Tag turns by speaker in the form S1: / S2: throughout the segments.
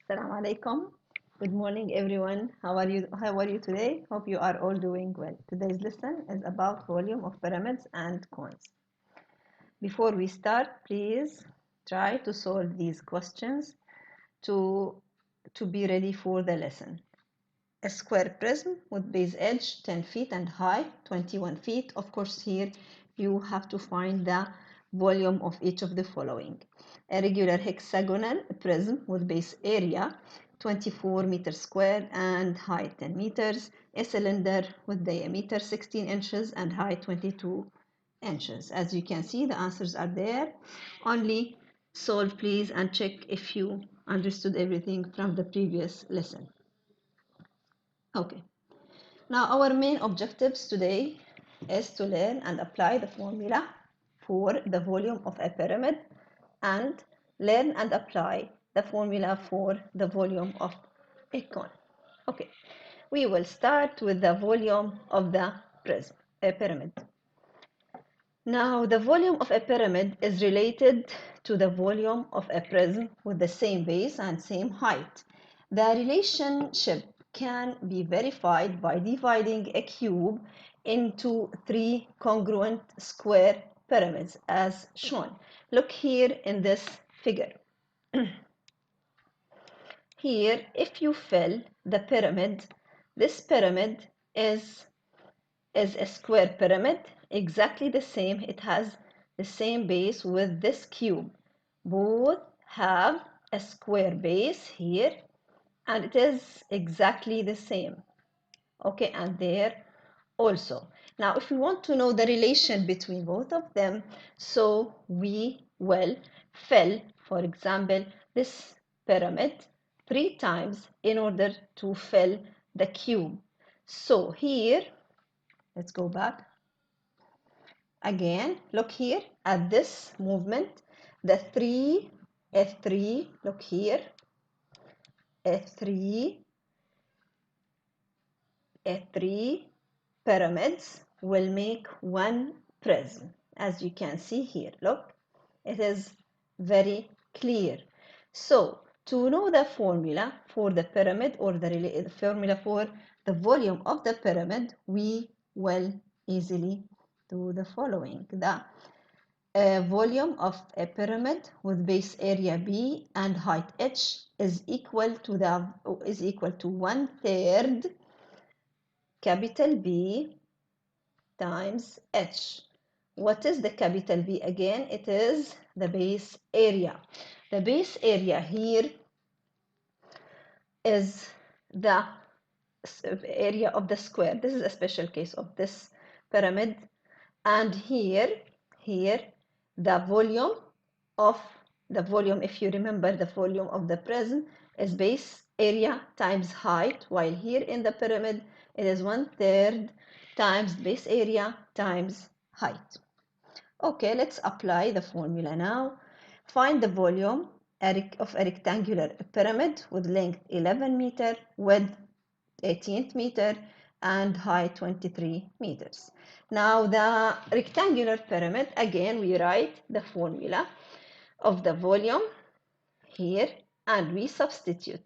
S1: Assalamu alaikum. Good morning, everyone. How are you? How are you today? Hope you are all doing well. Today's lesson is about volume of pyramids and cones. Before we start, please try to solve these questions to be ready for the lesson. A square prism with base edge 10 feet and height 21 feet. Of course, here you have to find the volume of each of the following. A regular hexagonal prism with base area 24 meters squared and height 10 meters. A cylinder with diameter 16 inches and height 22 inches. As you can see, the answers are there. Only solve, please, and check if you understood everything from the previous lesson. Okay. Now, our main objectives today is to learn and apply the formula for the volume of a pyramid and learn and apply the formula for the volume of a cone. Okay, we will start with the volume of the prism, a pyramid. Now, the volume of a pyramid is related to the volume of a prism with the same base and same height. The relationship can be verified by dividing a cube into three congruent square pyramids as shown. Look here in this figure. Here, if you fill the pyramid, this pyramid is a square pyramid, exactly the same. It has the same base with this cube. Both have a square base here, and it is exactly the same. Okay, and there also. Now, if we want to know the relation between both of them, so we will fill, for example, this pyramid 3 times in order to fill the cube. So here, let's go back. Again, look here at this movement, the F3, look here, F3 pyramids will make one prism. As you can see here, look, it is very clear. So, to know the formula for the pyramid or the formula for the volume of the pyramid, we will easily do the following. The volume of a pyramid with base area B and height H is equal to 1/3 capital B times H. What is the capital B again? It is the base area. The base area here is the area of the square. This is a special case of this pyramid. And here the volume, if you remember, the volume of the prism is base area times height, while here in the pyramid it is 1/3 times base area times height. Okay, let's apply the formula now. Find the volume of a rectangular pyramid with length 11 meter, width 18 meter, and height 23 meters. Now the rectangular pyramid, again we write the formula of the volume here and we substitute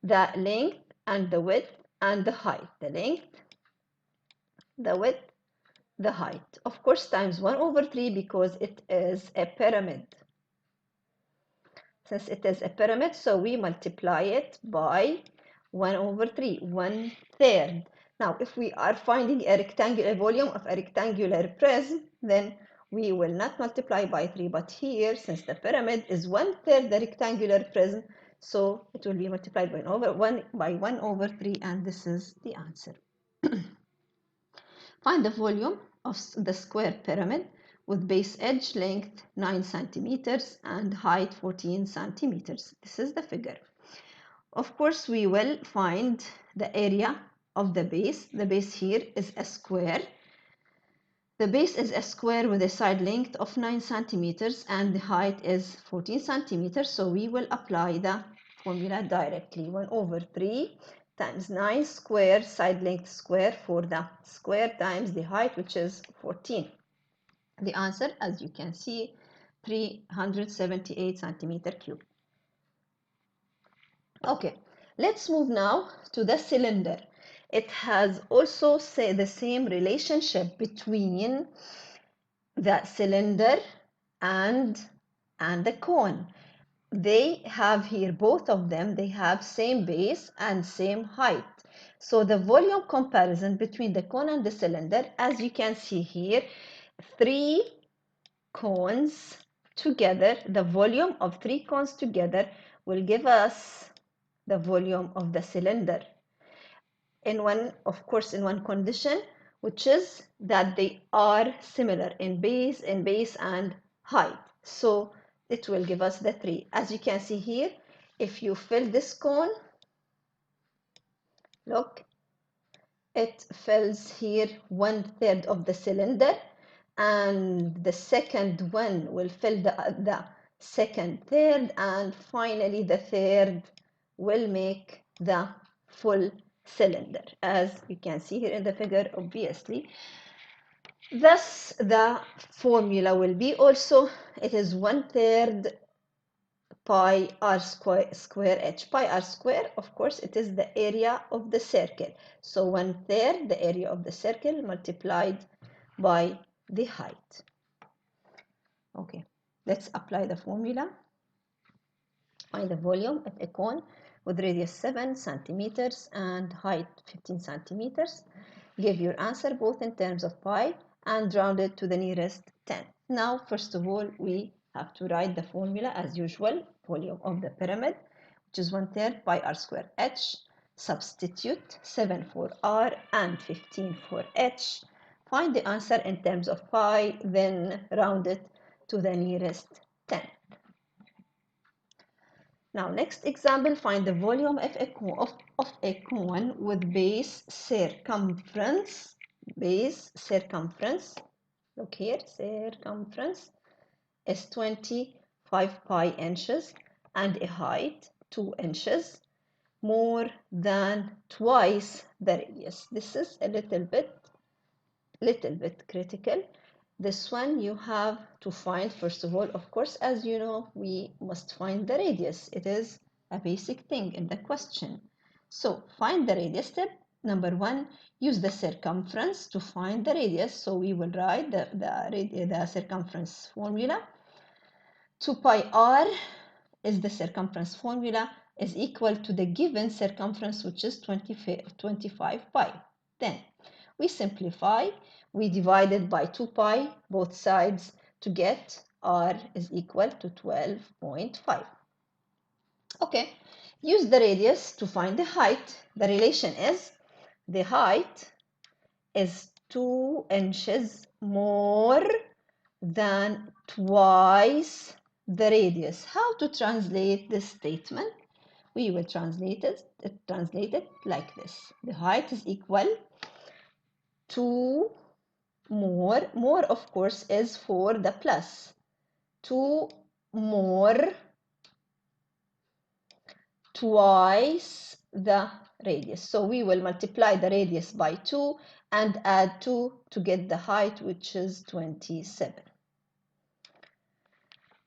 S1: the length and the width and the height. The length, the width, the height. Of course, times 1/3 because it is a pyramid. Since it is a pyramid, so we multiply it by 1/3, 1/3. Now, if we are finding a rectangular volume of a rectangular prism, then we will not multiply by 3, but here, since the pyramid is 1/3 the rectangular prism, so it will be multiplied by 1/3, and this is the answer. Find the volume of the square pyramid with base edge length 9 centimeters and height 14 centimeters. This is the figure. Of course, we will find the area of the base. The base here is a square. The base is a square with a side length of 9 centimeters and the height is 14 centimeters. So we will apply the formula directly. 1/3 times 9 square, side length square for the square times the height, which is 14. The answer, as you can see, 378 centimeter cube. Okay, let's move now to the cylinder. It has also the same relationship between the cylinder and the cone. They have here, both of them, they have same base and same height. So the volume comparison between the cone and the cylinder, as you can see here, 3 cones together, the volume of 3 cones together will give us the volume of the cylinder. In one, of course, in one condition, which is that they are similar in base and height. So it will give us the 3. As you can see here, if you fill this cone, look, it fills here 1/3 of the cylinder, and the second one will fill the second third, and finally the third will make the full cylinder, as you can see here in the figure, obviously. Thus, the formula will be also, it is 1/3 pi r square h. Pi r square, of course, it is the area of the circle. So 1/3 the area of the circle multiplied by the height. Okay, let's apply the formula. Find the volume of a cone with radius 7 centimeters and height 15 centimeters. Give your answer both in terms of pi and round it to the nearest 10. Now, first of all, we have to write the formula as usual. Volume of the pyramid, which is 1/3 pi r square h. Substitute 7 for r and 15 for h. Find the answer in terms of pi, then round it to the nearest 10. Now, next example, find the volume of a cone with base circumference. Look here, circumference is 25 pi inches and a height 2 inches, more than twice the radius. This is a little bit critical. This one you have to find, first of all, of course, as you know, we must find the radius. It is a basic thing in the question. So find the radius. Step number 1, use the circumference to find the radius. So we will write the circumference formula. 2 pi r is the circumference formula, is equal to the given circumference, which is 25 pi. Then we simplify. We divide it by 2 pi, both sides, to get r is equal to 12.5. Okay, use the radius to find the height. The relation is the height is 2 inches more than twice the radius. How to translate this statement? We will translate it like this. The height is equal to more of course is for the plus. 2 more twice the radius. So we will multiply the radius by 2 and add 2 to get the height, which is 27.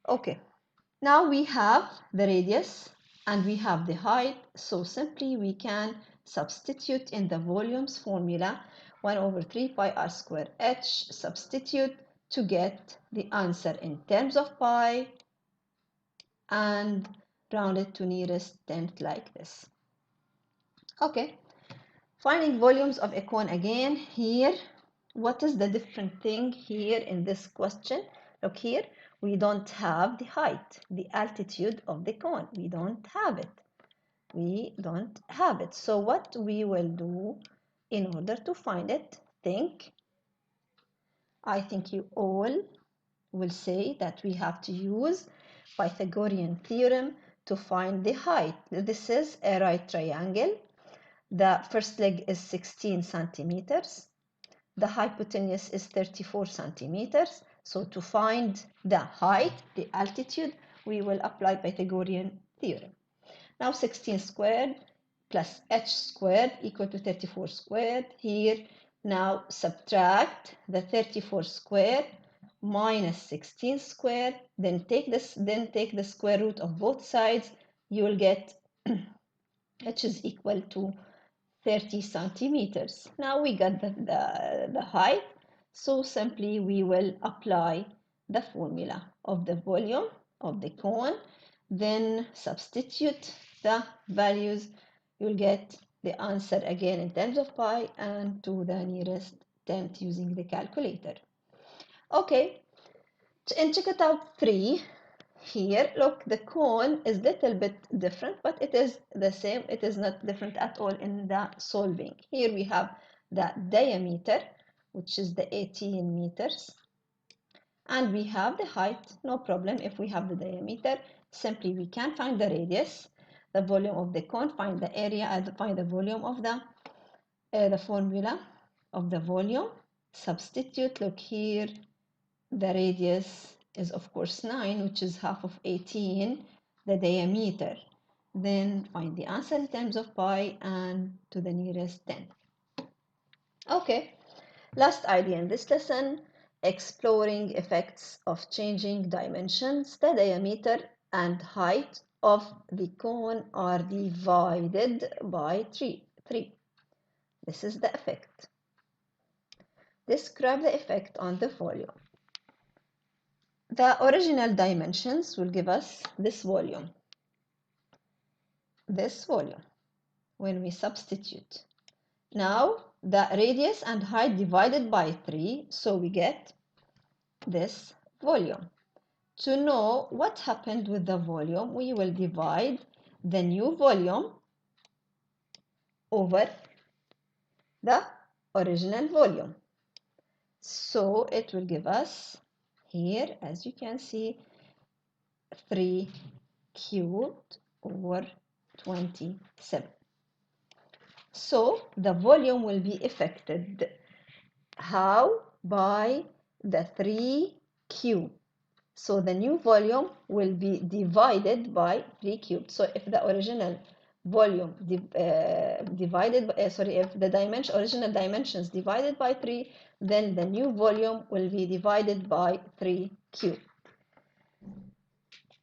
S1: Okay, now we have the radius and we have the height, so simply we can substitute in the volumes formula 1/3 pi r square h, substitute to get the answer in terms of pi and round it to nearest tenth like this. Okay, finding volumes of a cone again. Here, what is the different thing here in this question? Look here, we don't have the height, the altitude of the cone. We don't have it. So what we will do in order to find it, I think you all will say that we have to use Pythagorean theorem to find the height. This is a right triangle. The first leg is 16 centimeters. The hypotenuse is 34 centimeters. So to find the height, the altitude, we will apply Pythagorean theorem. Now 16 squared plus h squared equal to 34 squared. Here, now subtract the 34 squared minus 16 squared. Then take the square root of both sides. You will get which is equal to 30 centimeters. Now we got the height, so simply we will apply the formula of the volume of the cone, then substitute the values. You'll get the answer again in terms of pi and to the nearest tenth using the calculator. Okay, and check it out 3. Here, look, the cone is little bit different, but it is the same. It is not different at all in the solving. Here we have the diameter, which is the 18 meters. And we have the height, no problem. If we have the diameter, simply we can find the radius, the volume of the cone, find the area, and find the volume of the formula of the volume. Substitute, look here, the radius is of course 9, which is half of 18, the diameter. Then find the answer in terms of pi and to the nearest 10. Okay, last idea in this lesson, exploring effects of changing dimensions. The diameter and height of the cone are divided by 3. This is the effect. Describe the effect on the volume. The original dimensions will give us this volume. When we substitute. Now the radius and height divided by 3, so we get this volume. To know what happened with the volume, we will divide the new volume over the original volume. So it will give us here, as you can see, 3 cubed over 27. So the volume will be affected. How? By the 3 cubed. So the new volume will be divided by 3 cubed. So if the original volume if the original dimensions divided by 3, then the new volume will be divided by 3 cubed.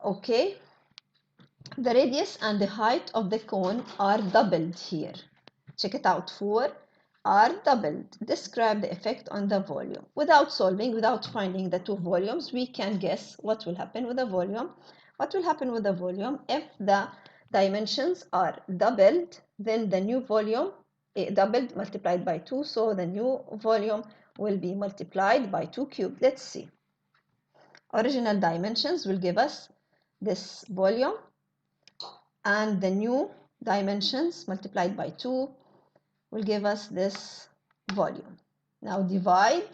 S1: Okay, the radius and the height of the cone are doubled here. Check it out, 4 are doubled. Describe the effect on the volume. Without solving, without finding the two volumes, we can guess what will happen with the volume. What will happen with the volume if the dimensions are doubled, then the new volume doubled multiplied by 2, so the new volume will be multiplied by 2 cubed. Let's see. Original dimensions will give us this volume, and the new dimensions multiplied by 2 will give us this volume. Now divide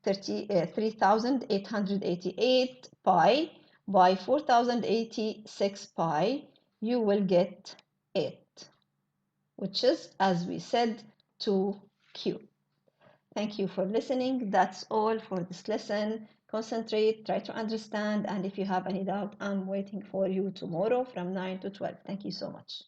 S1: 3,888 pi by 4,086 pi, you will get 8, which is, as we said, 2 cubed. Thank you for listening. That's all for this lesson. Concentrate, try to understand, and if you have any doubt, I'm waiting for you tomorrow from 9 to 12. Thank you so much.